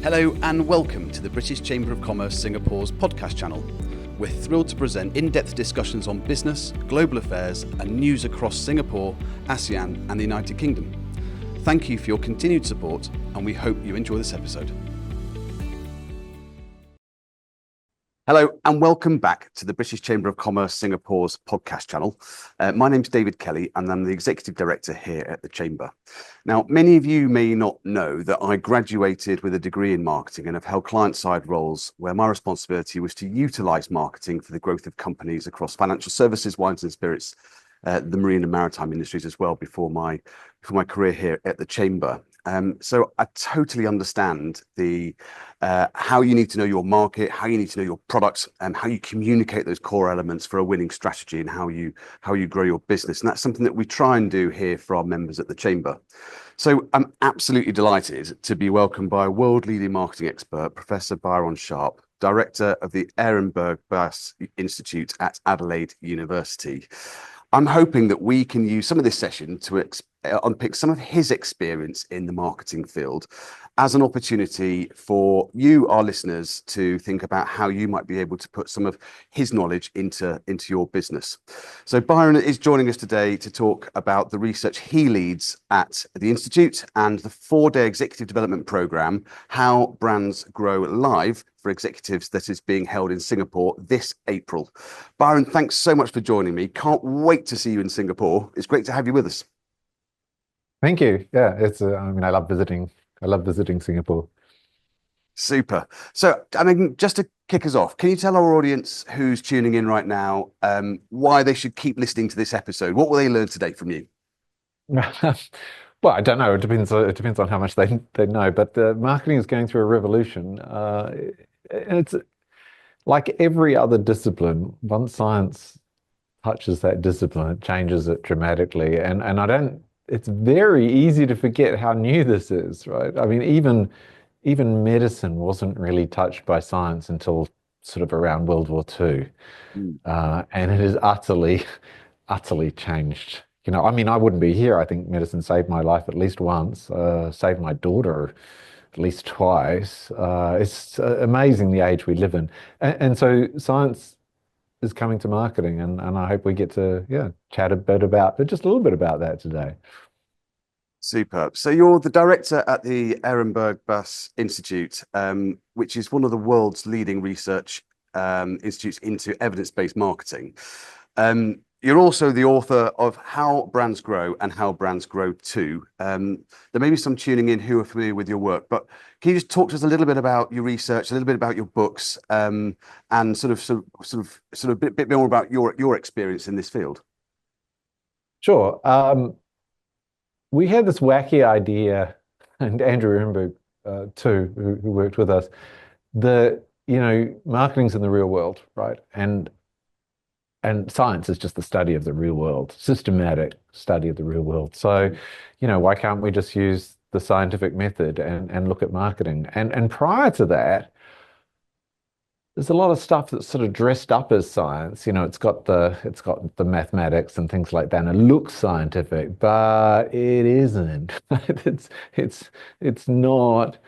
Hello and welcome to the British Chamber of Commerce Singapore's podcast channel. We're thrilled to present in-depth discussions on business, global affairs and news across Singapore, ASEAN and the United Kingdom. Thank you for your continued support and we hope you enjoy this episode. Hello and welcome back to the British Chamber of Commerce Singapore's podcast channel. My name's David Kelly and I'm the Executive Director here at the Chamber. Now, many of you may not know that I graduated with a degree in marketing and have held client-side roles where my responsibility was to utilise marketing for the growth of companies across financial services, wines and spirits, the marine and maritime industries as well before my career here at the Chamber. So I totally understand the how you need to know your market, how you need to know your products, and how you communicate those core elements for a winning strategy and how you grow your business. And that's something that we try and do here for our members at the Chamber. So I'm absolutely delighted to be welcomed by a world-leading marketing expert, Professor Byron Sharp, Director of the Ehrenberg-Bass Institute at Adelaide University. I'm hoping that we can use some of this session to unpick some of his experience in the marketing field as an opportunity for you, our listeners, to think about how you might be able to put some of his knowledge into your business. So Byron is joining us today to talk about the research he leads at the Institute and the 4-day executive development program, How Brands Grow Live for Executives, that is being held in Singapore this April. Byron, thanks so much for joining me. Can't wait to see you in Singapore. It's great to have you with us. Thank you. Yeah, it's. I love visiting. I love visiting Singapore. Super. So, just to kick us off, can you tell our audience who's tuning in right now why they should keep listening to this episode? What will they learn today from you? Well, I don't know. It depends. It depends on how much they know. But marketing is going through a revolution. It's like every other discipline. Once science touches that discipline, it changes it dramatically. And I don't. It's very easy to forget how new this is, right? I mean, even medicine wasn't really touched by science until sort of around World War II. And it has utterly changed. You know, I mean, I wouldn't be here. I think medicine saved my life at least once, saved my daughter at least twice. It's amazing the age we live in. And so science is coming to marketing, and I hope we get to chat just a little bit about that today. Superb. So you're the director at the Ehrenberg-Bass Institute, which is one of the world's leading research institutes into evidence-based marketing. You're also the author of How Brands Grow and How Brands Grow Too. There may be some tuning in who are familiar with your work, but can you just talk to us a little bit about your research, a little bit about your books, and sort of a bit more about your experience in this field? Sure. We had this wacky idea, and Andrew Ehrenberg too, who worked with us, that marketing's in the real world, right? And science is just the study of the real world, systematic study of the real world. So, why can't we just use the scientific method and look at marketing? And prior to that, there's a lot of stuff that's sort of dressed up as science. It's got the mathematics and things like that, and it looks scientific, but it isn't. It's not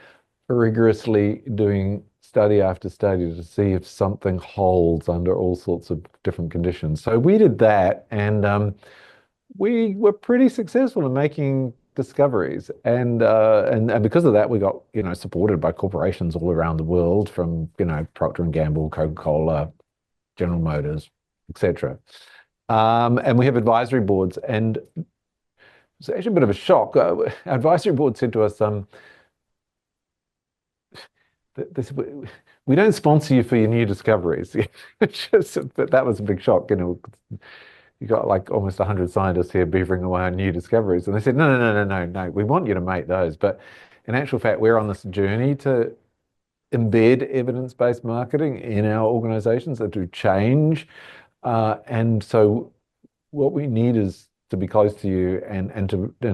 rigorously doing study after study to see if something holds under all sorts of different conditions. So we did that, and we were pretty successful in making discoveries, and because of that, we got supported by corporations all around the world, from Procter Gamble, Coca-Cola, General Motors, etc. And we have advisory boards, and it's actually a bit of a shock. Our advisory board said to us, we don't sponsor you for your new discoveries. That was a big shock. You got like almost 100 scientists here beavering away on new discoveries. And they said, no, we want you to make those. But in actual fact, we're on this journey to embed evidence-based marketing in our organizations and to change. And so what we need is to be close to you and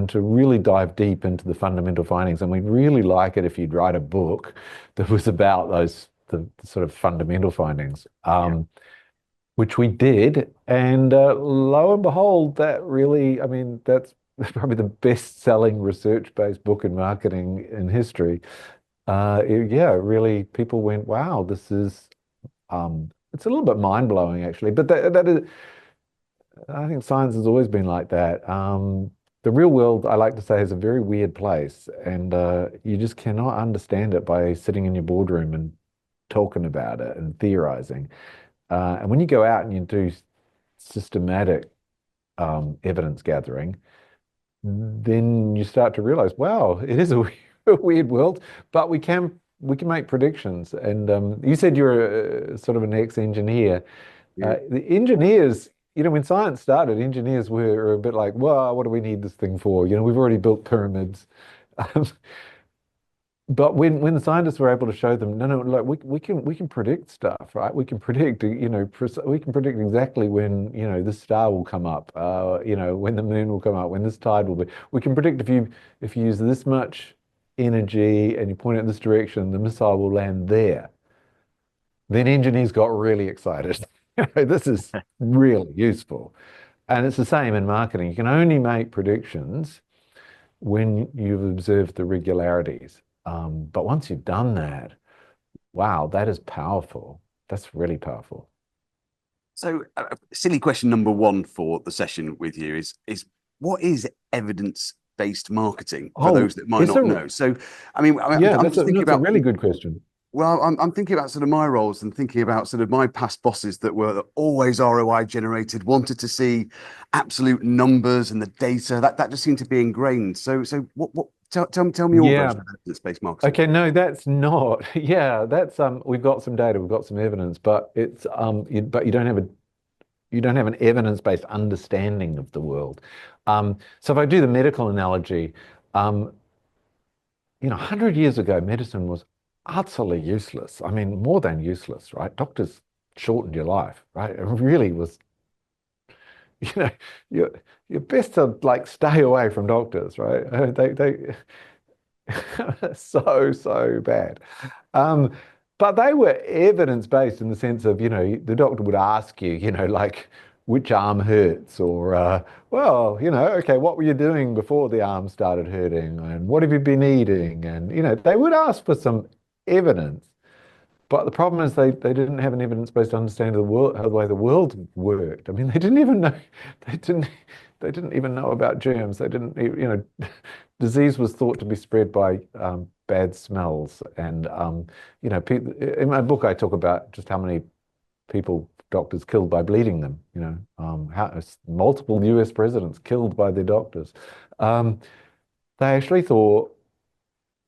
to really dive deep into the fundamental findings. And we'd really like it if you'd write a book that was about the sort of fundamental findings. Which we did, and lo and behold, that's probably the best-selling research-based book in marketing in history. Yeah, really, people went, wow, this is, it's a little bit mind-blowing actually, but that is, I think science has always been like that. The real world, I like to say, is a very weird place, and you just cannot understand it by sitting in your boardroom and talking about it and theorizing. And when you go out and you do systematic evidence gathering, then you start to realize, wow, it is a a weird world, but we can make predictions. And you said you're sort of an ex-engineer. Yeah. The engineers, when science started, engineers were a bit like, well, what do we need this thing for? We've already built pyramids. But when the scientists were able to show them, no, no, look, we can predict stuff, right? We can predict, we can predict exactly when, this star will come up, when the moon will come up, when this tide will be. We can predict if you use this much energy and you point it in this direction, the missile will land there. Then engineers got really excited. This is really useful. And it's the same in marketing. You can only make predictions when you've observed the regularities. But once you've done that, wow, that is powerful. That's really powerful. So, silly question number one for the session with you is what is evidence-based marketing for Oh, those that might it's not a know? So, I mean, yeah, I'm just thinking that's a about really good question. well, I'm thinking about sort of my roles and thinking about sort of my past bosses that were always ROI generated, wanted to see absolute numbers and the data. That just seemed to be ingrained. So what tell me your Yeah. version of evidence-based marketing. Okay, no, that's not. Yeah, that's we've got some data, we've got some evidence, but it's but you don't have an evidence-based understanding of the world. So if I do the medical analogy, um, 100 years ago, medicine was utterly useless. I mean, more than useless, right? Doctors shortened your life, right? It really was, you know, you're best to like stay away from doctors, right? They so bad. Um, but they were evidence-based in the sense of, the doctor would ask you, like which arm hurts or, well, okay, what were you doing before the arm started hurting and what have you been eating? And, they would ask for some evidence. But the problem is they didn't have an evidence-based understanding of the world, how the way the world worked. I mean, they didn't even know, they didn't, they didn't even know about germs. They didn't, disease was thought to be spread by bad smells. And, people, in my book, I talk about just how many people, doctors killed by bleeding them, how multiple US presidents killed by their doctors. Um, they actually thought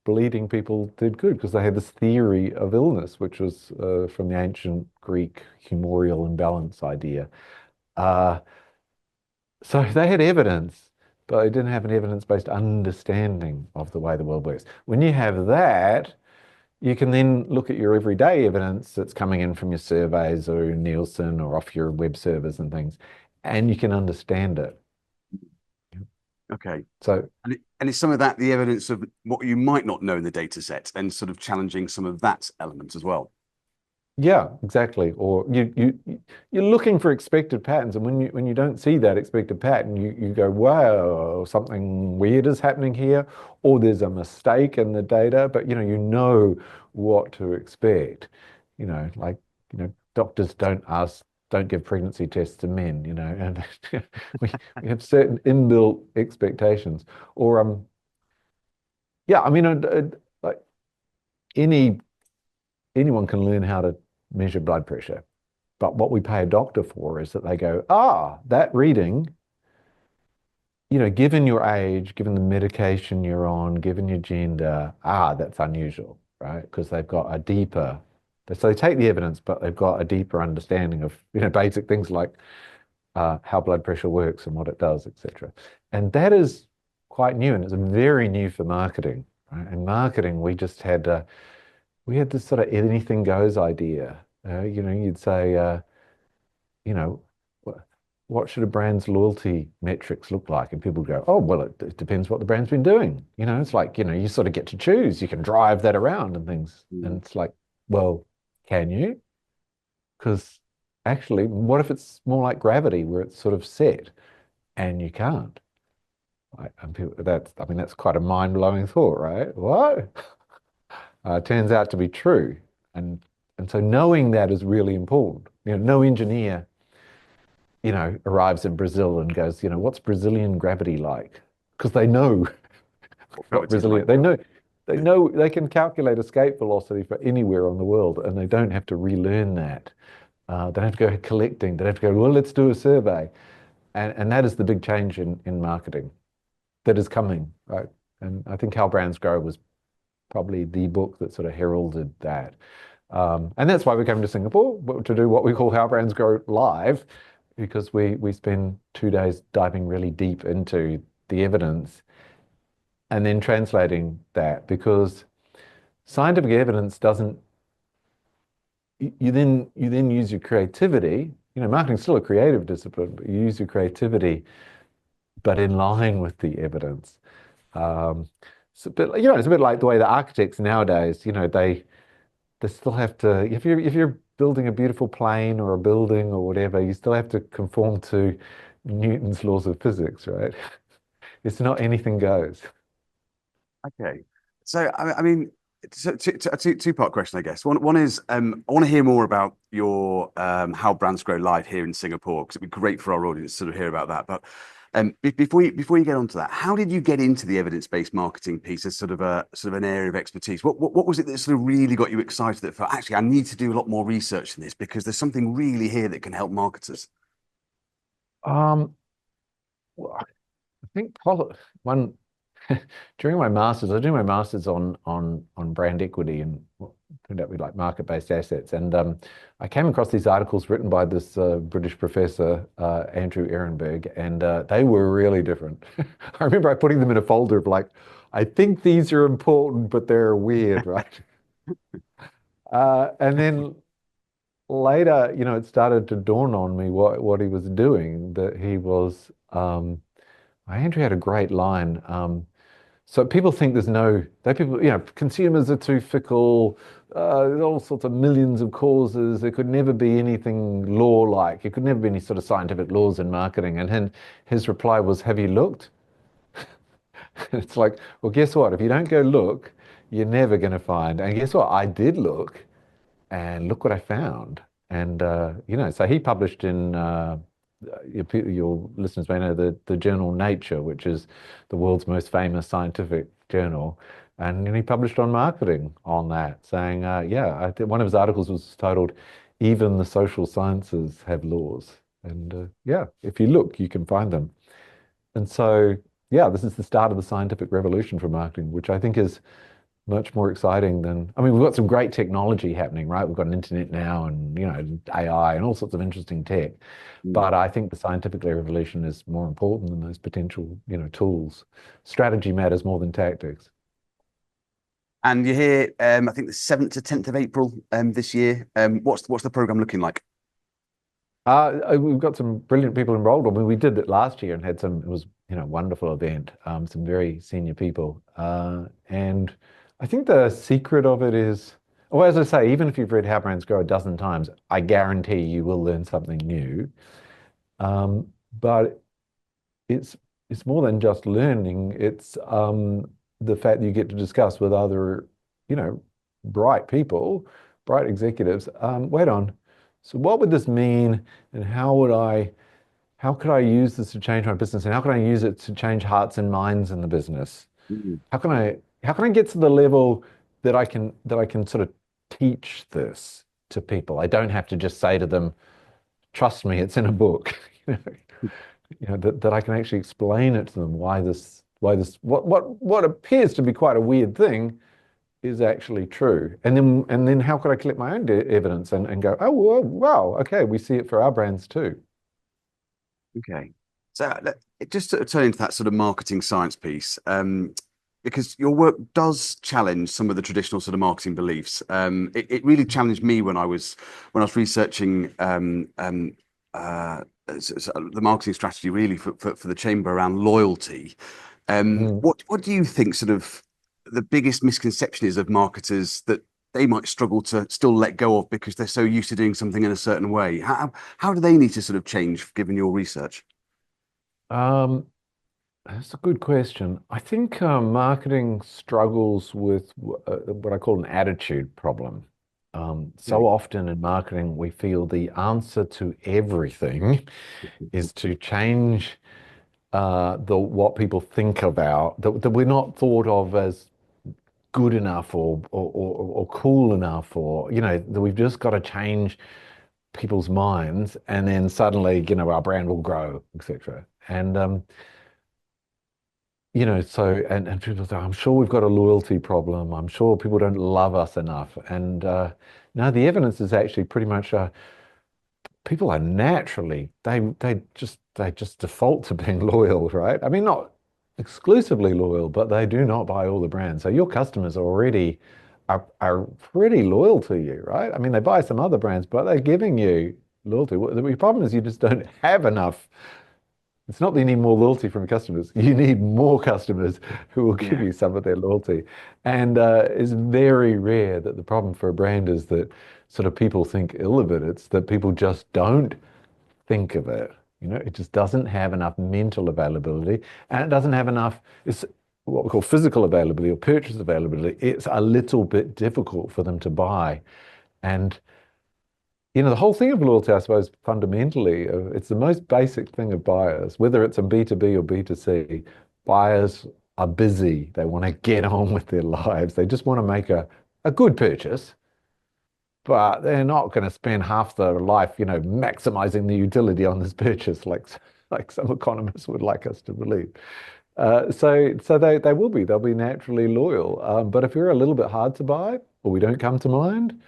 bleeding people did good because they had this theory of illness, which was from the ancient Greek humoral imbalance idea. Uh, so they had evidence, but they didn't have an evidence-based understanding of the way the world works. When you have that, you can then look at your everyday evidence that's coming in from your surveys or Nielsen or off your web servers and things, and you can understand it. Okay. So And it's some of that the evidence of what you might not know in the data set and sort of challenging some of that element as well. yeah, exactly. Or you're looking for expected patterns, and when you don't see that expected pattern, you go, wow, something weird is happening here, or there's a mistake in the data, but you know what to expect. Like doctors don't give pregnancy tests to men, and we have certain inbuilt expectations. Or yeah, I mean, like any anyone can learn how to measure blood pressure. But what we pay a doctor for is that they go, that reading, given your age, given the medication you're on, given your gender, that's unusual, right? Because they've got a deeper, so they take the evidence, but they've got a deeper understanding of, basic things like how blood pressure works and what it does, etc. And that is quite new, and it's very new for marketing, right? In marketing, we had this sort of anything goes idea. You'd say, you know, what should a brand's loyalty metrics look like? And people go, oh, well, it depends what the brand's been doing. It's like, you sort of get to choose. You can drive that around and things. Mm. And it's like, well, can you? Because actually, what if it's more like gravity where it's sort of set and you can't? And people, I mean, that's quite a mind-blowing thought, right? What? turns out to be true. And and so knowing that is really important. No engineer, arrives in Brazil and goes, what's Brazilian gravity like? Because they know What what gravity is like. Brazilian, they know they can calculate escape velocity for anywhere on the world, and they don't have to relearn that. They don't have to go collecting. They don't have to go, well, let's do a survey. And that is the big change in marketing that is coming, right? And I think How Brands Grow was probably the book that sort of heralded that. And that's why we came to Singapore to do what we call How Brands Grow Live, because we spend 2 days diving really deep into the evidence and then translating that, because scientific evidence doesn't, you then use your creativity. Marketing's still a creative discipline, but you use your creativity, but in line with the evidence. Um, it's a bit like the way the architects nowadays, they still have to, if you're building a beautiful plane or a building or whatever, you still have to conform to Newton's laws of physics, right? It's not anything goes. Okay. So, I mean, a two-part question, I guess. One is, I want to hear more about your How Brands Grow Live here in Singapore, because it'd be great for our audience to sort of hear about that. But before you get onto that, how did you get into the evidence-based marketing piece as sort of an area of expertise? What was it that sort of really got you excited that felt, actually, I need to do a lot more research in this because there's something really here that can help marketers? Um, well, I think one during my master's, I was doing my master's on brand equity and what turned out to be like market-based assets. And I came across these articles written by this British professor, Andrew Ehrenberg, and they were really different. I remember I putting them in a folder of like, I think these are important, but they're weird, right? And then later, it started to dawn on me what he was doing, that he was, Andrew had a great line. So people think consumers are too fickle, there's all sorts of millions of causes. There could never be anything law-like. It could never be any sort of scientific laws in marketing. And then his reply was, have you looked? It's like, well, guess what? If you don't go look, you're never going to find. And guess what? I did look, and look what I found. And so he published in your listeners may know the journal Nature, which is the world's most famous scientific journal. And he published on marketing on that, saying, I think one of his articles was titled, "Even the Social Sciences Have Laws." And if you look, you can find them. And so, this is the start of the scientific revolution for marketing, which I think is much more exciting than, I mean, we've got some great technology happening, right? We've got an internet now and, AI and all sorts of interesting tech. Mm. But I think the scientific revolution is more important than those potential, tools. Strategy matters more than tactics. And you're here, I think the 7th to 10th of April this year. What's the program looking like? We've got some brilliant people enrolled. I mean, we did it last year and had it was, wonderful event, some very senior people. And I think the secret of it is, well, as I say, even if you've read How Brands Grow a dozen times, I guarantee you will learn something new. But it's more than just learning. It's the fact that you get to discuss with other, bright people, bright executives. Wait on. So what would this mean, and how could I use this to change my business, and how can I use it to change hearts and minds in the business? Mm. How can I get to the level that I can sort of teach this to people? I don't have to just say to them, trust me, it's in a book. That I can actually explain it to them why this what appears to be quite a weird thing is actually true. And then how could I collect my own evidence and go, oh, wow, okay, we see it for our brands too. Okay. So just to turn into that sort of marketing science piece, because your work does challenge some of the traditional sort of marketing beliefs. It really challenged me when I was researching the marketing strategy really for the chamber around loyalty. Mm. What do you think sort of the biggest misconception is of marketers that they might struggle to still let go of because they're so used to doing something in a certain way? How do they need to sort of change given your research? Um, That's a good question. I think marketing struggles with what I call an attitude problem. So Okay. often in marketing, we feel the answer to everything is to change the what people think about that we're not thought of as good enough or cool enough, or that we've just got to change people's minds, and then suddenly our brand will grow, etc. And so and people say, I'm sure we've got a loyalty problem. I'm sure people don't love us enough. And no, the evidence is actually pretty much people are naturally they just default to being loyal, right? I mean, not exclusively loyal, but they do not buy all the brands. So your customers already are pretty loyal to you, right? I mean, they buy some other brands, but they're giving you loyalty. The problem is you just don't have enough. It's not that you need more loyalty from customers. You need more customers who will give Yeah. you some of their loyalty. And it's very rare that the problem for a brand is that sort of people think ill of it. It's that people just don't think of it. It just doesn't have enough mental availability, and it doesn't have enough, it's what we call physical availability or purchase availability. It's a little bit difficult for them to buy. And the whole thing of loyalty, I suppose, fundamentally, it's the most basic thing of buyers, whether it's a B2B or B2C. Buyers are busy. They want to get on with their lives. They just want to make a good purchase, but they're not going to spend half their life, maximizing the utility on this purchase, like some economists would like us to believe. So they'll be naturally loyal. But if you're a little bit hard to buy, or we don't come to mind,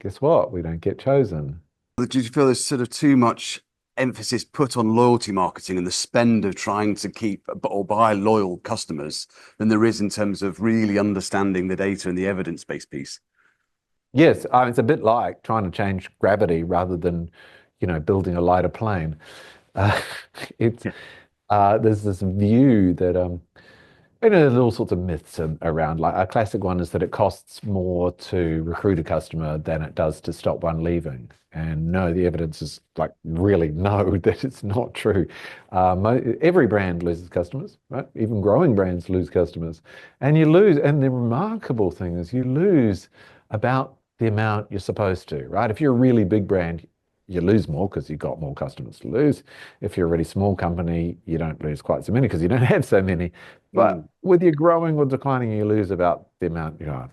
guess what? We don't get chosen. Do you feel there's sort of too much emphasis put on loyalty marketing and the spend of trying to keep or buy loyal customers than there is in terms of really understanding the data and the evidence-based piece? Yes, it's a bit like trying to change gravity rather than, building a lighter plane. Uh, it's Yeah. there's this view that there's all sorts of myths around. Like a classic one is that it costs more to recruit a customer than it does to stop one leaving. And no, the evidence is like really no, that it's not true. Every brand loses customers, right? Even growing brands lose customers, and you lose. And the remarkable thing is you lose about the amount you're supposed to, right? If you're a really big brand, you lose more because you've got more customers to lose. If you're a really small company, you don't lose quite so many because you don't have so many. Mm. But whether you're growing or declining, you lose about the amount you are.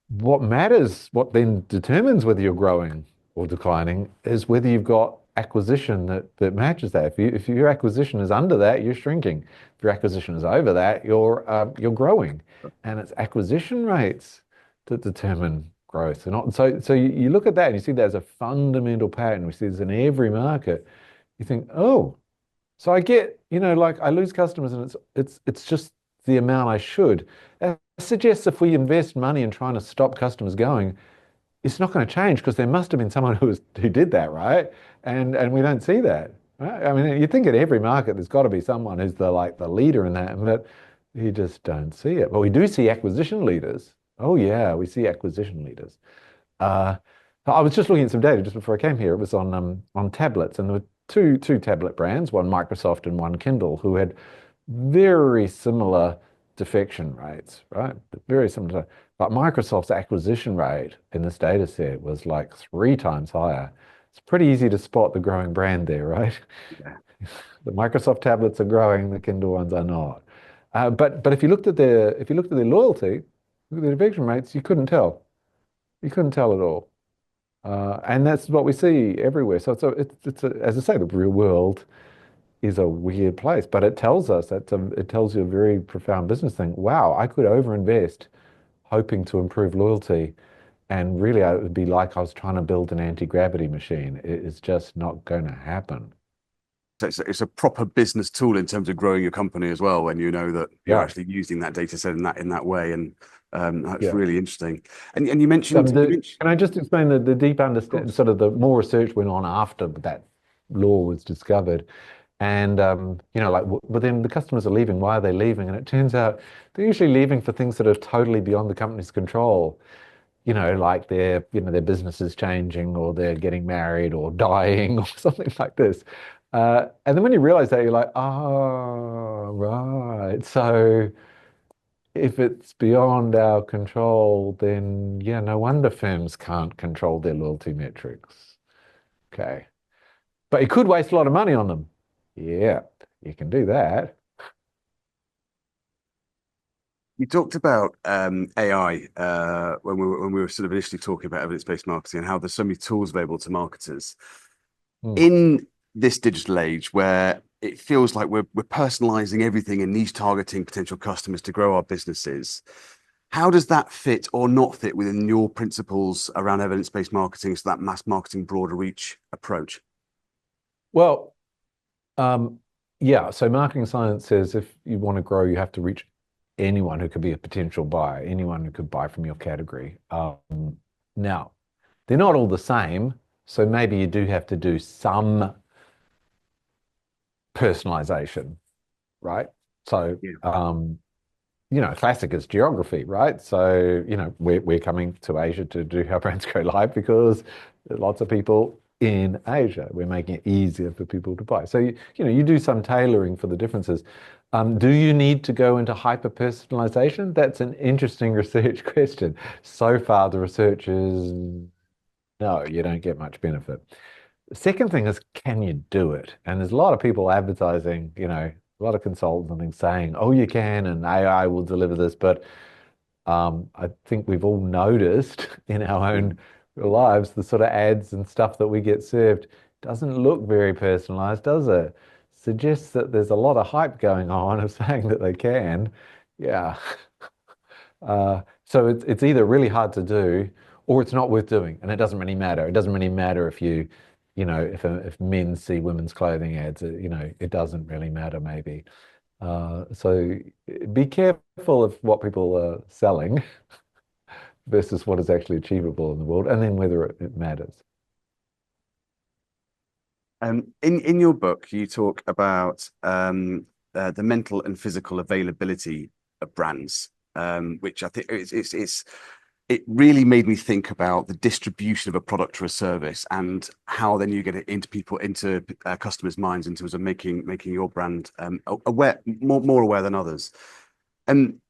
What matters, what then determines whether you're growing or declining, is whether you've got acquisition that matches that. If your acquisition is under that, you're shrinking. If your acquisition is over that, you're growing. And it's acquisition rates that determine growth. And not, so you look at that and you see there's a fundamental pattern. We see this in every market. You think, oh, so I get, like I lose customers and it's just the amount I should. That suggests if we invest money in trying to stop customers going, it's not going to change because there must have been someone who did that, right? And we don't see that. Right? I mean, you think in every market there's got to be someone who's the leader in that, but you just don't see it. But we do see acquisition leaders. Oh yeah, we see acquisition leaders. Uh, I was just looking at some data just before I came here. It was on tablets, and there were two tablet brands, one Microsoft and one Kindle, who had very similar defection rates, right? Very similar. But Microsoft's acquisition rate in this data set was like 3 times higher. It's pretty easy to spot the growing brand there, right? Yeah. The Microsoft tablets are growing, the Kindle ones are not. But if you looked at their loyalty, look at the defection rates, you couldn't tell. You couldn't tell at all. And that's what we see everywhere. So as I say, the real world is a weird place, but it tells us it tells you a very profound business thing. Wow, I could overinvest hoping to improve loyalty, and really it would be like I was trying to build an anti-gravity machine. It is just not going to happen. So it's a proper business tool in terms of growing your company as well, when you know that you're Yeah, actually using that data set in that way. And that's yeah. really interesting. And you Um, mentioned, the, can I just explain the deep of understand, course. sort of the more research went on after that law was discovered. And, like, but then the customers are leaving. Why are they leaving? And it turns out they're usually leaving for things that are totally beyond the company's control. Like their business is changing, or they're getting married or dying or something like this. And then when you realize that, you're like, oh, right. So if it's beyond our control, then yeah, no wonder firms can't control their loyalty metrics. Okay. But you could waste a lot of money on them. Yeah, you can do that. You talked about AI when we were sort of initially talking about evidence-based marketing and how there's so many tools available to marketers. Hmm. In this digital age where it feels like we're personalizing everything and niche targeting potential customers to grow our businesses, how does that fit or not fit within your principles around evidence-based marketing, so that mass marketing broader reach approach? Well, um, yeah, so marketing science says if you want to grow, you have to reach anyone who could be a potential buyer, anyone who could buy from your category. Now, they're not all the same, so maybe you do have to do some personalization, right? So, Yeah. classic is geography, right? So, we're coming to Asia to do How Brands Go Live because there's lots of people in Asia. We're making it easier for people to buy. So, you do some tailoring for the differences. Do you need to go into hyper personalization? That's an interesting research question. So far, the research is no, you don't get much benefit. The second thing is, can you do it? And there's a lot of people advertising, a lot of consultants and things saying, oh, you can, and AI will deliver this. But I think we've all noticed in our own lives the sort of ads and stuff that we get served doesn't look very personalized, does it? Suggests that there's a lot of hype going on of saying that they can. Yeah. So it's either really hard to do or it's not worth doing, and it doesn't really matter. It doesn't really matter if if men see women's clothing ads, it doesn't really matter maybe. So be careful of what people are selling versus what is actually achievable in the world, and then whether it matters. In your book, you talk about the mental and physical availability of brands, which I think it really made me think about the distribution of a product or a service and how then you get it into customers' minds in terms of making your brand aware, more aware than others. And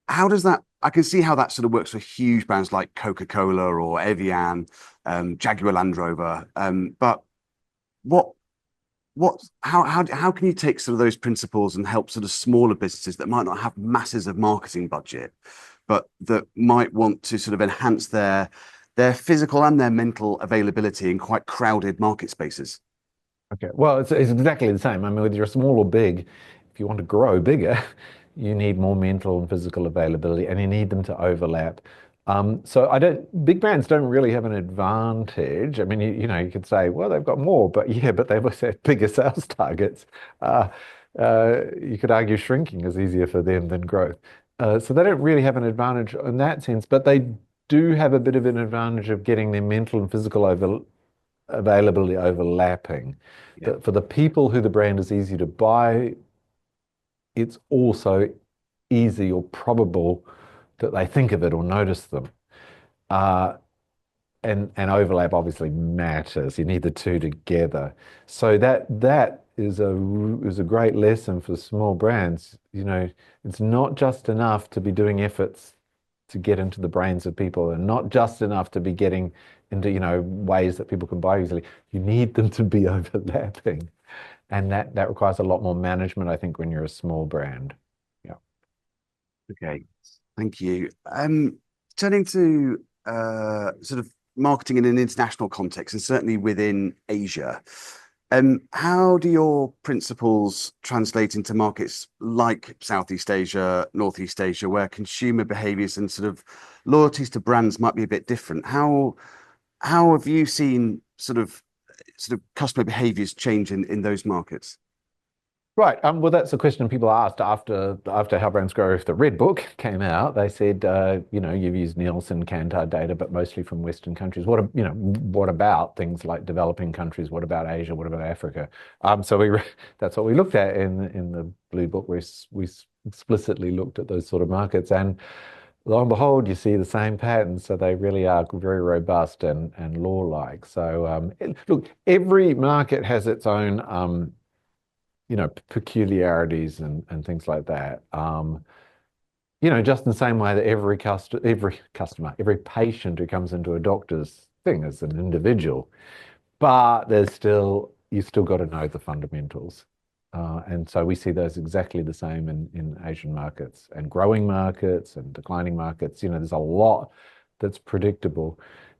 how does that? I can see how that sort of works for huge brands like Coca-Cola or Evian, Jaguar Land Rover. But what how can you take some of those principles and help sort of smaller businesses that might not have masses of marketing budget, but that might want to sort of enhance their physical and their mental availability in quite crowded market spaces? Okay, well, it's exactly the same. I mean, whether you're small or big, if you want to grow bigger, you need more mental and physical availability, and you need them to overlap. So big brands don't really have an advantage. I mean, you could say, well, they've got more, but yeah, but they've also had bigger sales targets. You could argue shrinking is easier for them than growth. So they don't really have an advantage in that sense, but they do have a bit of an advantage of getting their mental and physical availability overlapping. Yeah. For the people who the brand is easy to buy, it's also easy or probable that they think of it or notice them. Uh, and overlap obviously matters. You need the two together. So that is a great lesson for small brands. It's not just enough to be doing efforts to get into the brains of people, and not just enough to be getting into ways that people can buy easily. You need them to be overlapping, and that requires a lot more management, I think, when you're a small brand. Yeah. Okay. Thank you. Turning to sort of marketing in an international context, and certainly within Asia, how do your principles translate into markets like Southeast Asia, Northeast Asia, where consumer behaviors and sort of loyalties to brands might be a bit different? How have you seen sort of customer behaviors change in those markets? Right. Well, that's a question people asked after How Brands Grow. If the Red Book came out, they said, you've used Nielsen, Kantar data, but mostly from Western countries. What about things like developing countries? What about Asia? What about Africa? So that's what we looked at in the Blue Book. We explicitly looked at those sort of markets, and lo and behold, you see the same patterns. So they really are very robust and law-like. So look, every market has its own peculiarities and things like that. Just in the same way that every customer, every patient who comes into a doctor's thing is an individual, but you still got to know the fundamentals. And so we see those exactly the same in Asian markets and growing markets and declining markets. There's a lot that's predictable.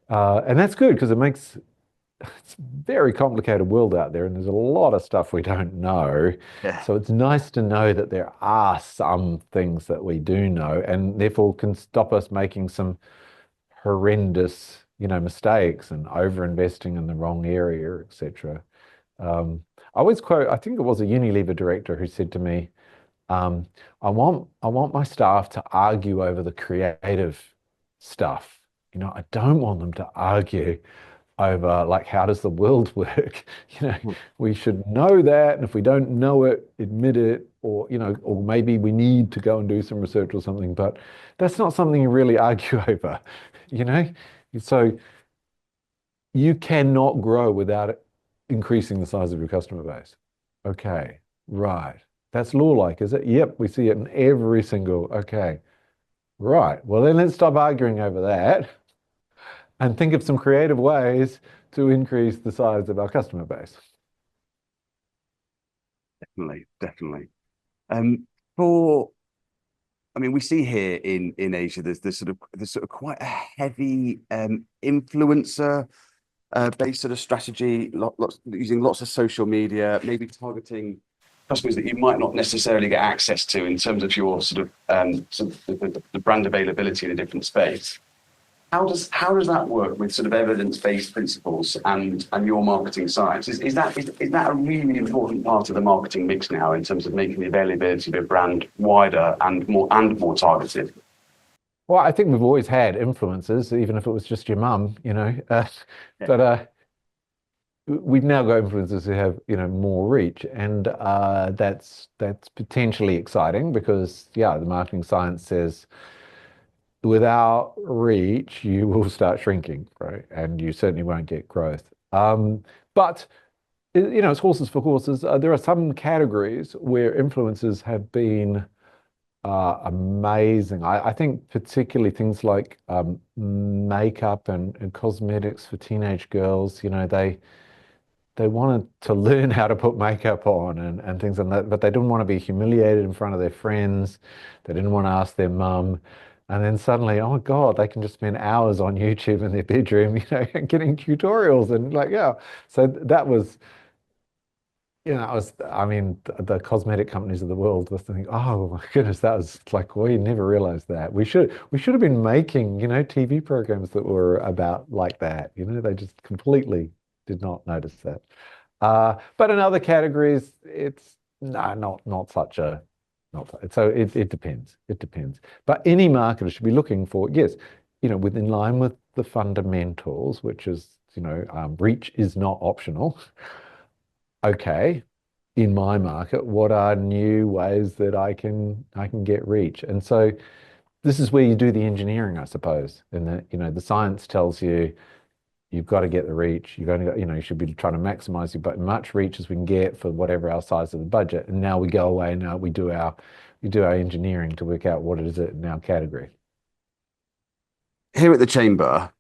And that's good because it's a very complicated world out there and there's a lot of stuff we don't know. Yeah. So it's nice to know that there are some things that we do know and therefore can stop us making some horrendous, mistakes and over investing in the wrong area, etc. I always quote, I think it was a Unilever director who said to me, I want my staff to argue over the creative stuff. I don't want them to argue over like how does the world work. We should know that, and if we don't know it, admit it, or maybe we need to go and do some research or something, but that's not something you really argue over. you know so you cannot grow without increasing the size of your customer base. Okay, right, that's law-like, is it? Yep, we see it in every single. Okay, right, well then let's stop arguing over that and think of some creative ways to increase the size of our customer base. Definitely, definitely. For I mean, we see here in Asia, there's sort of quite a heavy influencer based sort of strategy, using lots of social media, maybe targeting customers that you might not necessarily get access to in terms of your the brand availability in a different space. How does that work with sort of evidence-based principles and your marketing science? Is that a really important part of the marketing mix now in terms of making the availability of a brand wider and more targeted? Well, I think we've always had influencers, even if it was just your mum. Yeah. But we've now got influencers who have more reach, and that's potentially exciting because the marketing science says without reach, you will start shrinking, right? And you certainly won't get growth. But it's horses for courses. There are some categories where influencers have been amazing. I think particularly things like makeup and cosmetics for teenage girls. They wanted to learn how to put makeup on and things like that, but they didn't want to be humiliated in front of their friends. They didn't want to ask their mum. And then suddenly, oh God, they can just spend hours on YouTube in their bedroom, getting tutorials and So that was, I mean, the cosmetic companies of the world were thinking, oh my goodness, that was like, we never realized that. We should have been making, TV programs that were about like that. They just completely did not notice that. But in other categories, it's not such a not so it depends. It depends. But any marketer should be looking for, yes, within line with the fundamentals, which is, reach is not optional. Okay, in my market, what are new ways that I can get reach? And so this is where you do the engineering, I suppose. And the science tells you you've got to get the reach. You've only got, you should be trying to maximize your but much reach as we can get for whatever our size of the budget. And now we go away. Now we do our engineering to work out what it is in our category. Here at the Chamber,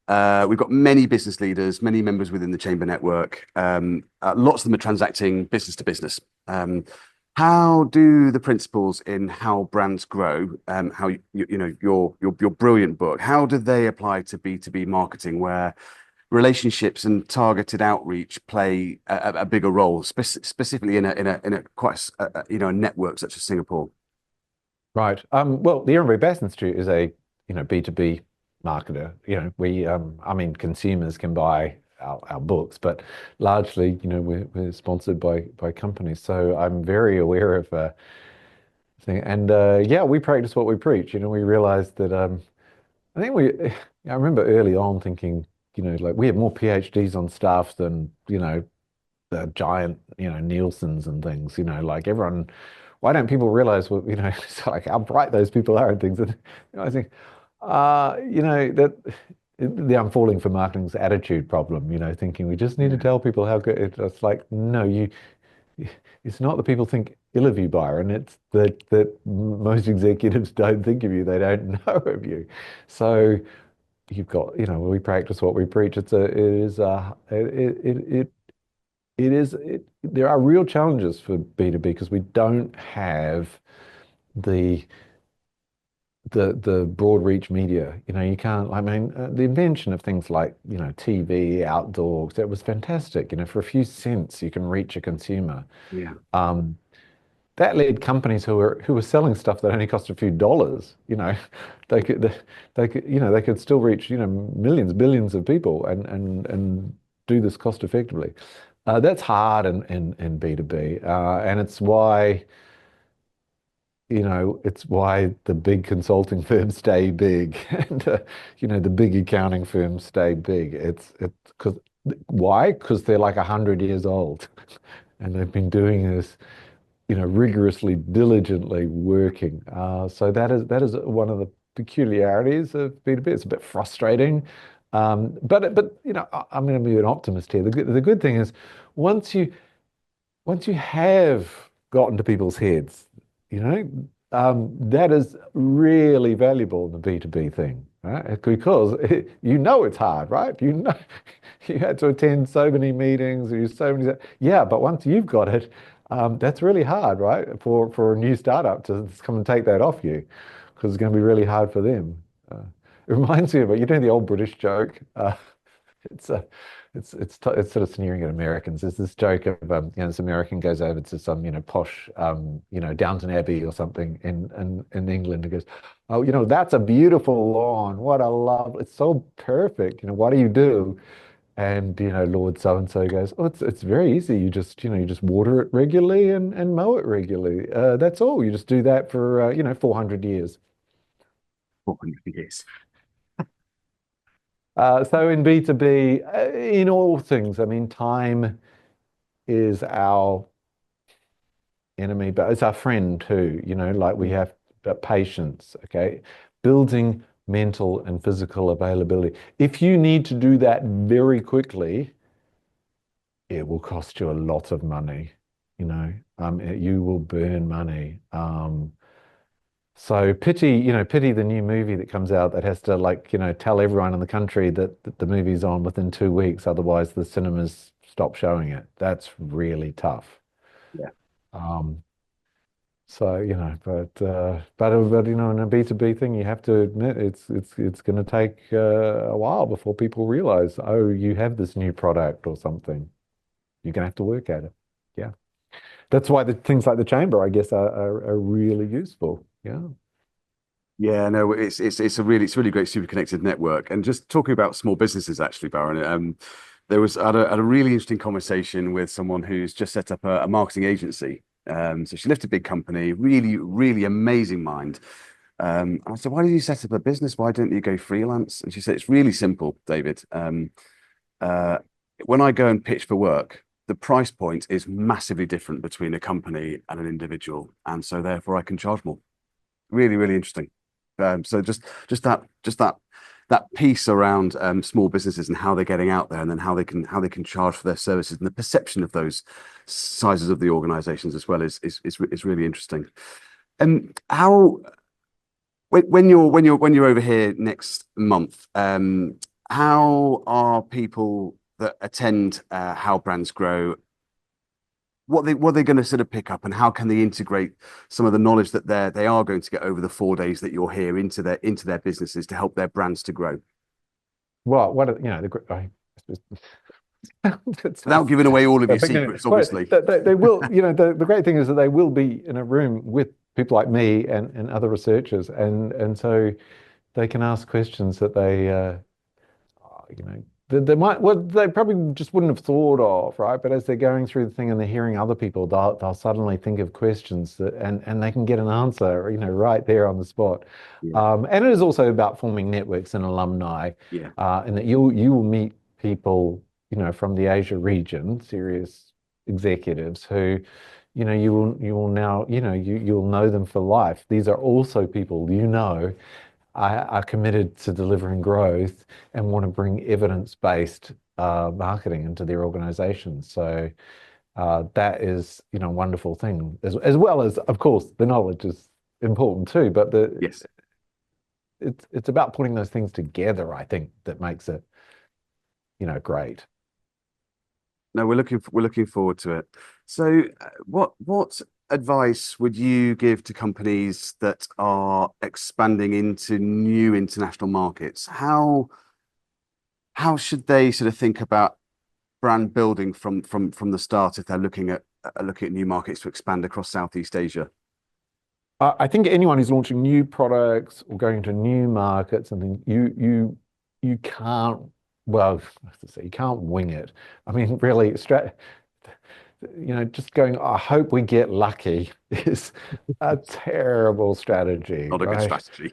we've got many business leaders, many members within the Chamber network. Lots of them are transacting business to business. How do the principles in how brands grow, how your brilliant book, how do they apply to B2B marketing, where relationships and targeted outreach play a bigger role, specifically in a quite a network such as Singapore? Right. Well, the Ehrenberg-Bass Institute is a B2B marketer. I mean, consumers can buy our books, but largely, we're sponsored by companies. So I'm very aware of thing. And we practice what we preach. We realized that I think I remember early on thinking, like we have more PhDs on staff than, the giant, Nielsen's and things, like everyone, why don't people realize what, it's like how bright those people are and things. And I think, that I'm falling for marketing's attitude problem, thinking we just need to Yeah. tell people how good it's like, no, it's not that people think ill of you, Byron. It's that most executives don't think of you. They don't know of you. So you've got, we practice what we preach. There are real challenges for B2B because we don't have the the broad reach media. You can't, I mean, the invention of things like, TV, outdoors, that was fantastic. For a few cents, you can reach a consumer. Yeah. Um, that led companies who were selling stuff that only cost a few dollars, they could they could still reach, millions, billions of people and do this cost effectively. That's hard in B2B. And it's why the big consulting firms stay big and the big accounting firms stay big. It's because why? Because they're like 100 years old and they've been doing this, rigorously, diligently working. So that is one of the peculiarities of B2B. It's a bit frustrating. But I'm going to be an optimist here. The good thing is once you once you have gotten to people's heads, that is really valuable in the B2B thing, right? Because it's hard, right? You had to attend so many meetings, yeah, but once you've got it, that's really hard, right? For a new startup to come and take that off you, because it's going to be really hard for them. It reminds me of the old British joke. It's it's sort of sneering at Americans. There's this joke of this American goes over to some posh Downton Abbey or something in England and goes, oh, that's a beautiful lawn. What a love! It's so perfect. What do you do? And Lord so and so goes, oh, it's very easy. You just water it regularly and mow it regularly. That's all. You just do that for 400 years. 400 years. So in B2B, in all things, I mean, time is our enemy, but it's our friend too. Like we have patience, okay? Building mental and physical availability. If you need to do that very quickly, it will cost you a lot of money. You will burn money. So pity the new movie that comes out that has to tell everyone in the country that the movie's on within 2 weeks, otherwise the cinemas stop showing it. That's really tough. Yeah. Um, so but in a B2B thing, you have to admit it's going to take a while before people realize, oh, you have this new product or something. You're going to have to work at it. Yeah. That's why the things like the chamber, I guess, are really useful. Yeah. Yeah, no, it's really great super connected network. And just talking about small businesses, actually, Baron, I had a really interesting conversation with someone who's just set up a marketing agency. So she left a big company, really, really amazing mind. And I said, why did you set up a business? Why don't you go freelance? And she said, it's really simple, David. Uh, when I go and pitch for work, the price point is massively different between a company and an individual, and so therefore I can charge more. Really, really interesting. So just that piece around small businesses and how they're getting out there, and then how they can charge for their services, and the perception of those sizes of the organizations as well is really interesting. How when you're over here next month, how are people that attend How Brands Grow, what they're going to sort of pick up, and how can they integrate some of the knowledge that they are going to get over the 4 days that you're here into their businesses to help their brands to grow Well, that without sounds giving away all of your big. secrets, Well, obviously. they will, the great thing is that they will be in a room with people like me and other researchers, and so they can ask questions that they might, well, they probably just wouldn't have thought of, right? But as they're going through the thing and they're hearing other people, they'll suddenly think of questions and they can get an answer, right there on the spot. Yeah, And it is also about forming networks and alumni, yeah, and that you will meet people, from the Asia region, serious executives who, you will now, you'll know them for life. These are also people, are committed to delivering growth and want to bring evidence-based marketing into their organizations. So that is, a wonderful thing, as well as, of course, the knowledge is important too. But Yes. it's about putting those things together, I think, that makes it, great. No, we're looking forward to it. So, what advice would you give to companies that are expanding into new international markets? How should they sort of think about brand building from the start if they're looking at new markets to expand across Southeast Asia? I think anyone who's launching new products or going into new markets, and then you can't, well, I have to say, you can't wing it. I mean, really, just going, I hope we get lucky is a terrible strategy, Not a good right? strategy.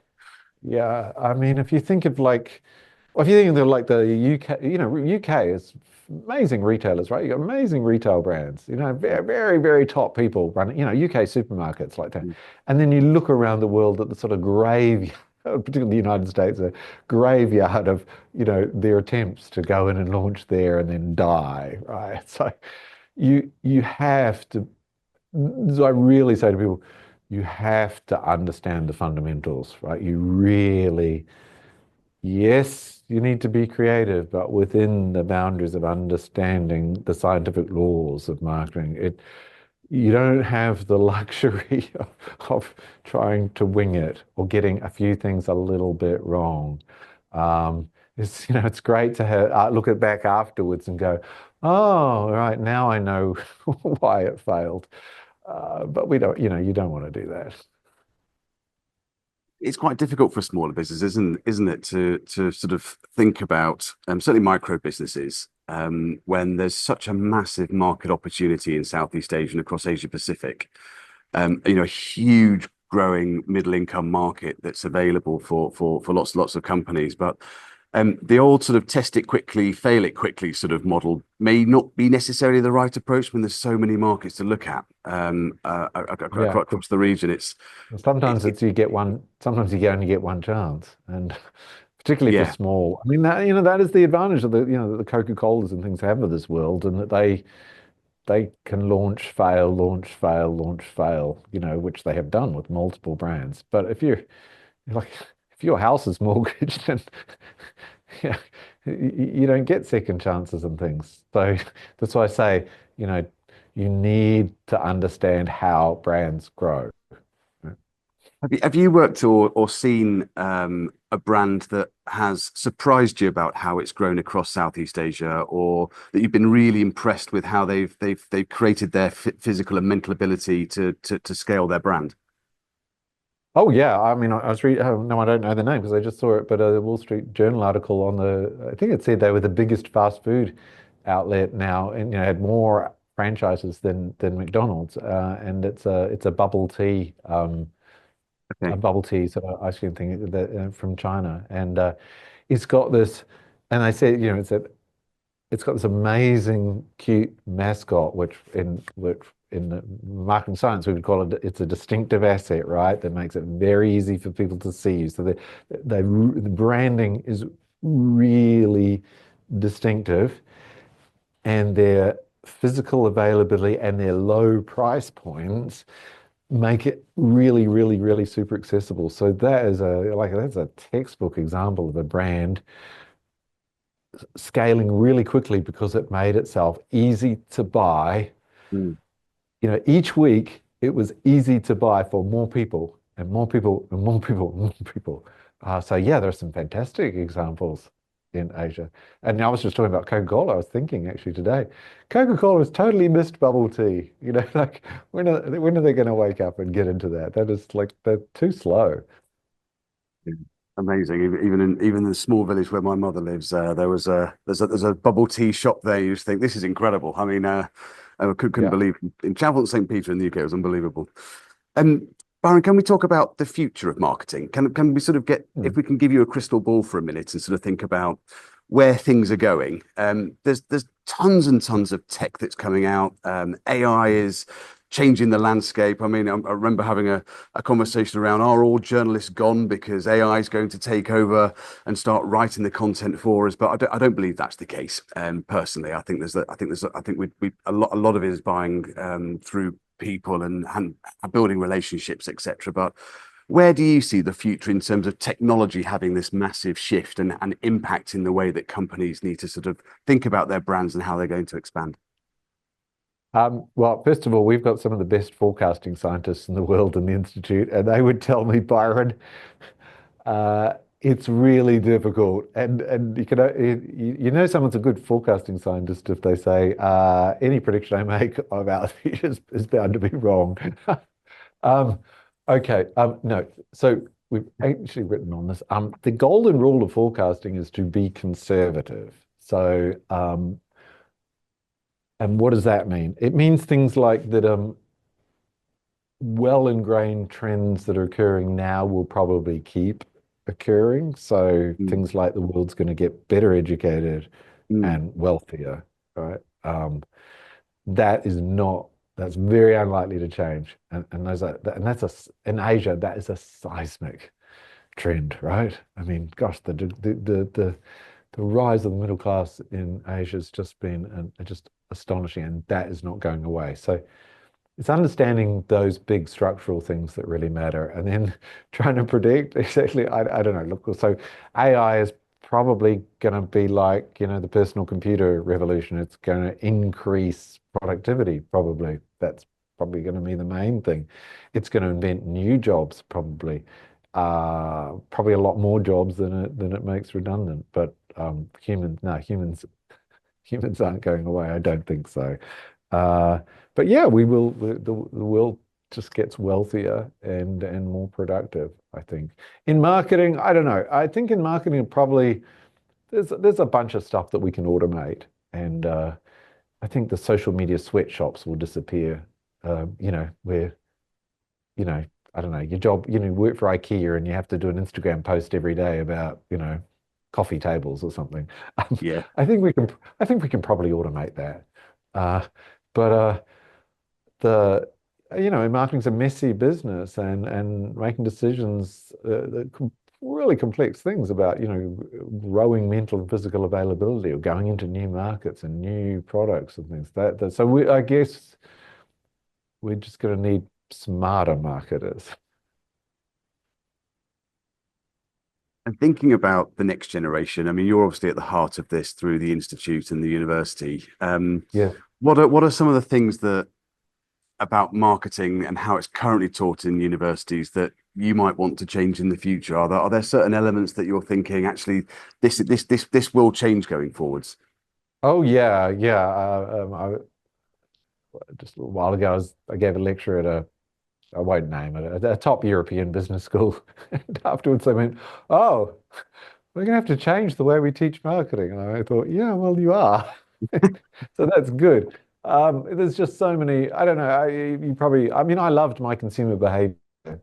Yeah, I mean, if you think of like, well, if you think of like the UK, UK is amazing retailers, right? You got amazing retail brands, very, very, very top people running, UK supermarkets like that. Mm. And then you look around the world at the sort of graveyard, particularly the United States, a graveyard of, their attempts to go in and launch there and then die, right? So you have to, so I really say to people, you have to understand the fundamentals, right? You really, yes, you need to be creative, but within the boundaries of understanding the scientific laws of marketing. You don't have the luxury of trying to wing it or getting a few things a little bit wrong. It's great to have look at back afterwards and go, oh, right, now I know why it failed. But we don't, you don't want to do that. It's quite difficult for smaller businesses, isn't it, to sort of think about certainly micro businesses when there's such a massive market opportunity in Southeast Asia and across Asia Pacific. A huge growing middle income market that's available for lots of companies, but the old sort of test it quickly, fail it quickly sort of model may not be necessarily the right approach when there's so many markets to look at Yeah. across the region. Sometimes it's you get one, sometimes you only get one chance. And particularly for Yeah, small. I mean, that is the advantage of the Coca-Colas and things have of this world, and that they can launch, fail, launch, fail, launch, fail, which they have done with multiple brands. But like, if your house is mortgaged, and yeah, you don't get second chances and things. So that's why I say, you need to understand how brands grow. have you worked or seen a brand that has surprised you about how it's grown across Southeast Asia, or that you've been really impressed with how they've created their physical and mental ability to scale their brand? Oh yeah, I mean, I was reading. Oh, no, I don't know the name because I just saw it. But a Wall Street Journal article on I think it said they were the biggest fast food outlet now, and had more franchises than McDonald's. And it's a Okay. bubble tea sort of ice cream thing that from China, and it's got this. And they said, it's got this amazing, cute mascot, which in the marketing science we would call it's a distinctive asset, right? That makes it very easy for people to see you. So the branding is really distinctive, and their physical availability and their low price points make it really, really, really super accessible. So that's a textbook example of a brand scaling really quickly because it made itself easy to buy. Mm. Each week it was easy to buy for more people and more people and more people and more people. So yeah, there are some fantastic examples in Asia. And I was just talking about Coca-Cola. I was thinking actually today, Coca-Cola has totally missed bubble tea. Like when are they going to wake up and get into that? That is like they're too slow. Yeah. Amazing. Even in the small village where my mother lives, there's a bubble tea shop there. You just think this is incredible. I mean, I couldn't Yeah. believe in travel to St. Peter in the UK, it was unbelievable. Um, Byron, can we talk about the future of marketing? Can we sort of if Hmm. we can give you a crystal ball for a minute and sort of think about where things are going? There's tons and tons of tech that's coming out. AI is changing the landscape. I mean, I remember having a conversation around, are all journalists gone because AI is going to take over and start writing the content for us? But I don't believe that's the case. Personally, I think we a lot of it is buying through people and building relationships, etc. But where do you see the future in terms of technology having this massive shift and impacting the way that companies need to sort of think about their brands and how they're going to expand? Well, first of all, we've got some of the best forecasting scientists in the world in the Institute, and they would tell me, Byron, it's really difficult. And you know someone's a good forecasting scientist if they say any prediction I make about the future is bound to be wrong. Um, okay, no. So we've actually written on this. The golden rule of forecasting is to be conservative. So and what does that mean? It means things like that well ingrained trends that are occurring now will probably keep occurring. So Mm, things like the world's going to get better educated mm, and wealthier, right? That is not, that's very unlikely to change. And in Asia, that is a seismic trend, right? I mean, gosh, the rise of the middle class in Asia has just been just astonishing, and that is not going away. So it's understanding those big structural things that really matter, and then trying to predict exactly. I don't know. Look, so AI is probably going to be like, the personal computer revolution. It's going to increase productivity, probably. That's probably going to be the main thing. It's going to invent new jobs, probably. Probably a lot more jobs than it makes redundant. But humans aren't going away. I don't think so. But yeah, we will. The world just gets wealthier and more productive, I think. In marketing, I don't know. I think in marketing, probably there's a bunch of stuff that we can automate, and I think the social media sweatshops will disappear. Where you know, I don't know, your job, work for IKEA and you have to do an Instagram post every day about, coffee tables or something. Um, yeah. I think we can probably automate that. Uh, but the in marketing's a messy business, and making decisions, really complex things about, growing mental and physical availability or going into new markets and new products and things. I guess we're just going to need smarter marketers. And thinking about the next generation, I mean, you're obviously at the heart of this through the institute and the university. Yeah. What are some of the things that about marketing and how it's currently taught in universities that you might want to change in the future? Are there certain elements that you're thinking actually this will change going forwards? Oh yeah, yeah. Just a little while ago, I gave a lecture at I won't name it, a top European business school. And afterwards they went, "Oh, we're going to have to change the way we teach marketing." And I thought, yeah, well, you are. So that's good. There's just so many, I don't know, I mean, I loved my consumer behavior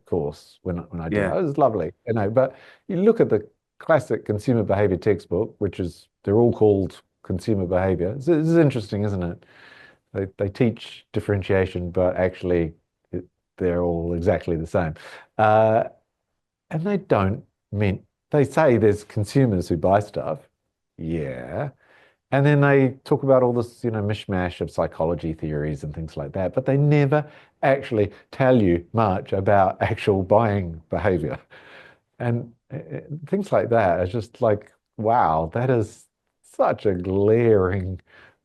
course when I did it. Yeah, It was lovely, but you look at the classic consumer behavior textbook, they're all called consumer behavior. This is interesting, isn't it? They teach differentiation, but actually they're all exactly the same. Uh, and they don't mean, they say there's consumers who buy stuff. Yeah. And then they talk about all this, mishmash of psychology theories and things like that, but they never actually tell you much about actual buying behavior. And things like that are just like, wow, that is such a glaring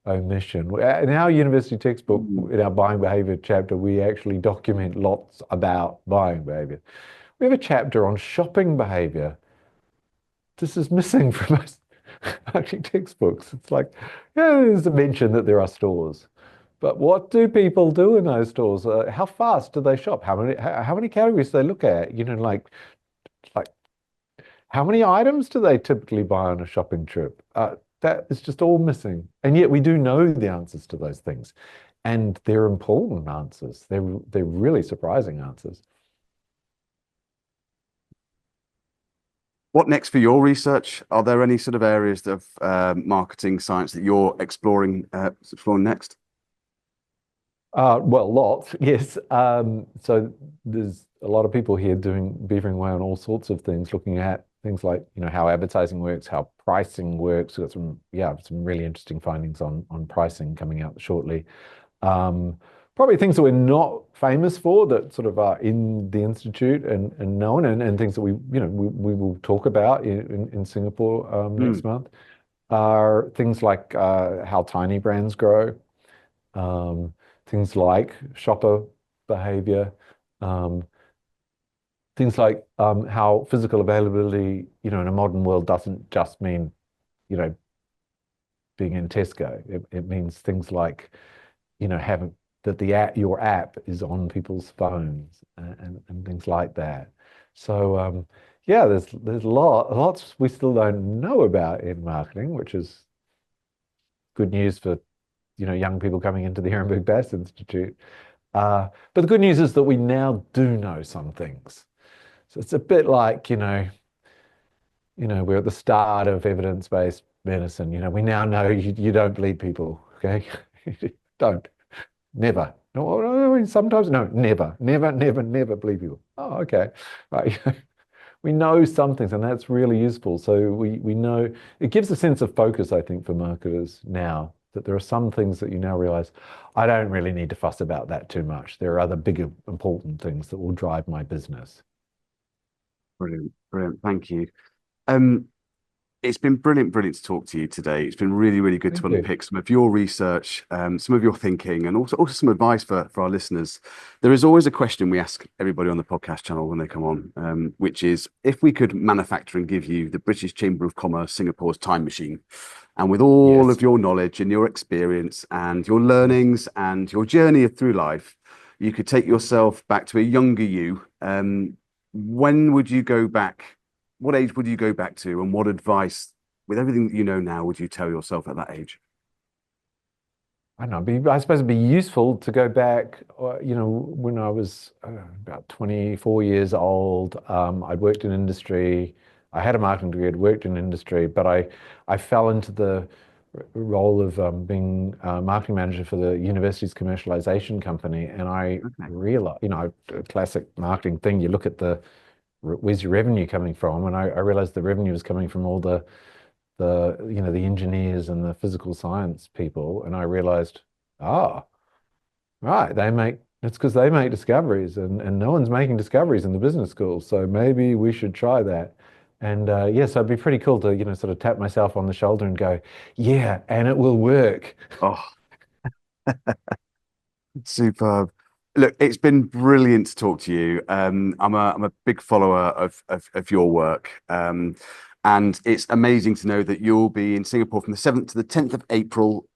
omission. In our university textbook, mm, in our buying behavior chapter, we actually document lots about buying behavior. We have a chapter on shopping behavior. This is missing from most marketing textbooks. It's like, yeah, there's a mention that there are stores. But what do people do in those stores? How fast do they shop? How many categories do they look at? Like how many items do they typically buy on a shopping trip? That is just all missing. And yet we do know the answers to those things. And they're important answers. They're really surprising answers. what next for your research? Are there any sort of areas of marketing science that you're exploring next? Well, lots, yes. So there's a lot of people here beavering away on all sorts of things, looking at things like, how advertising works, how pricing works. We've got some really interesting findings on pricing coming out shortly. Probably things that we're not famous for that sort of are in the Institute and known, and things that we will talk about in Singapore next month are things like how tiny brands grow, things like shopper behavior, things like how physical availability, in a modern world doesn't just mean, being in Tesco. It means things like, having that your app is on people's phones and things like that. So there's lots we still don't know about in marketing, which is good news for young people coming into the Ehrenberg-Bass Institute. But the good news is that we now do know some things. So it's a bit like, we're at the start of evidence-based medicine. We now know you don't bleed people, okay? Don't. Never. No, sometimes, no, never bleed people. Oh, okay. Right. We know some things, and that's really useful. So we know, it gives a sense of focus, I think, for marketers now, that there are some things that you now realize, I don't really need to fuss about that too much. There are other bigger, important things that will drive my business. Brilliant. Thank you. It's been brilliant to talk to you today. It's been really, really good to unpick some of your research, some of your thinking, and also some advice for our listeners. There is always a question we ask everybody on the podcast channel when they come on, which is, if we could manufacture and give you the British Chamber of Commerce Singapore's time machine, and with all of your knowledge and your experience and your learnings and your journey through life, you could take yourself back to a younger you. When would you go back? What age would you go back to, and what advice, with everything that you know now, would you tell yourself at that age? I don't know. I suppose it'd be useful to go back, when I was about 24 years old. I'd worked in industry. I had a marketing degree, I'd worked in industry, but I fell into the role of being a marketing manager for the university's commercialization company. And I realized, a classic marketing thing, you look at where's your revenue coming from? And I realized the revenue was coming from all the engineers and the physical science people. And I realized, right, it's because they make discoveries, and no one's making discoveries in the business schools. So maybe we should try that. And yes, it'd be pretty cool to, sort of tap myself on the shoulder and go, yeah, and it will work. Oh, superb. Look, it's been brilliant to talk to you. I'm a big follower of your work. And it's amazing to know that you'll be in Singapore from the 7th to the 10th of April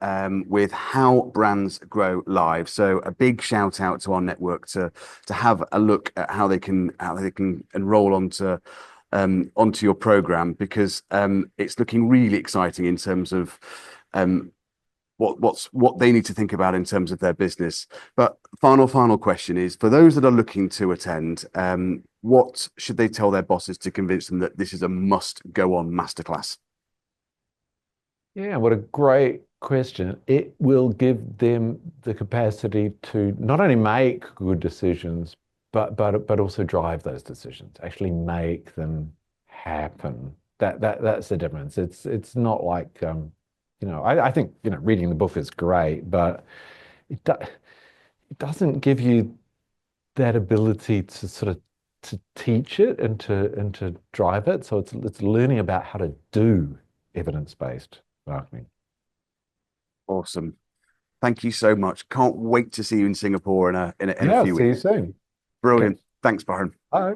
with How Brands Grow Live. So a big shout out to our network to have a look at how they can enroll onto your program, because it's looking really exciting in terms of what they need to think about in terms of their business. But final question is, for those that are looking to attend, what should they tell their bosses to convince them that this is a must go on masterclass? Yeah, what a great question. It will give them the capacity to not only make good decisions, but also drive those decisions, actually make them happen. That's the difference. It's not like I think reading the book is great, but it doesn't give you that ability to sort of to teach it and to drive it. So it's learning about how to do evidence-based marketing. Awesome. Thank you so much. Can't wait to see you in Singapore in a few weeks. See you soon. Brilliant. Okay. Thanks, Byron. Bye.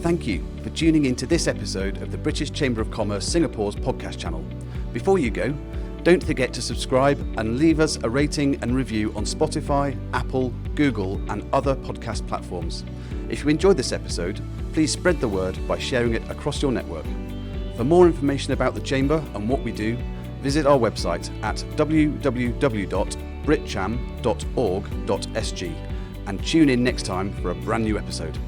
Thank you for tuning into this episode of the British Chamber of Commerce Singapore's podcast channel. Before you go, don't forget to subscribe and leave us a rating and review on Spotify, Apple, Google, and other podcast platforms. If you enjoyed this episode, please spread the word by sharing it across your network. For more information about the Chamber and what we do, visit our website at www.britcham.org.sg and tune in next time for a brand new episode.